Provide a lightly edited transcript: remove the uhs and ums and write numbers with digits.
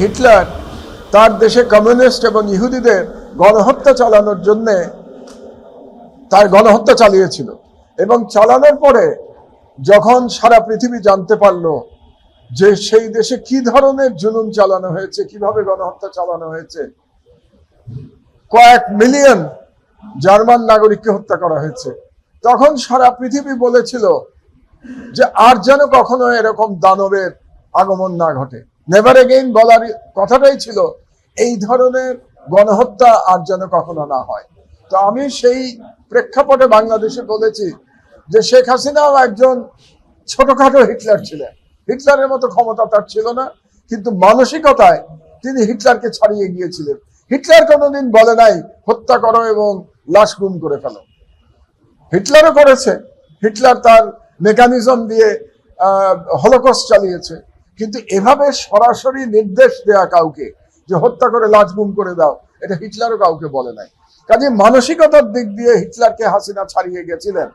Hitler তার দেশে communist এবং ইহুদিদের গণহত্যা চালানোর জন্যে তার গণহত্যা চালিয়েছিল, এবং চালানোর পরে যখন সারা পৃথিবী জানতে পারলো যে সেই দেশে কি ধরনের জুলুম চালানো হয়েছে, কিভাবে গণহত্যা চালানো হয়েছে, কয়েক মিলিয়ন জার্মান নাগরিককে হত্যা করা হয়েছে, তখন সারা পৃথিবী বলেছিল যে আর যেন কখনো এরকম দানবের আগমন না ঘটে। নেভার এগেইন বলার কথাটাই ছিল এই ধরনের গণহত্যা আর যেন কখনো না হয়। তো আমি সেই প্রেক্ষাপটে বাংলাদেশে বলেছি যে শেখ হাসিনাও একজন ছোটখাটো হিটলার ছিলেন। হিটলারের মতো ক্ষমতা তার ছিল না, কিন্তু মানসিকতায় তিনি হিটলারকে ছাড়িয়ে গিয়েছিলেন। হিটলার কোনোদিন বলে নাই হত্যা করো এবং লাশ গুম করে ফেলো। হিটলারও করেছে, হিটলার তার মেকানিজম দিয়ে হলোকস্ট চালিয়েছে, কিন্তু এভাবে সরাসরি নির্দেশ দেয়া কাউকে যে হত্যা করে লাশ গুম করে দাও, এটা হিটলারও কাউকে বলে নাই। কাজে মানসিকতার দিক দিয়ে হিটলারকে হাসিনা ছাড়িয়ে গেছিলেন।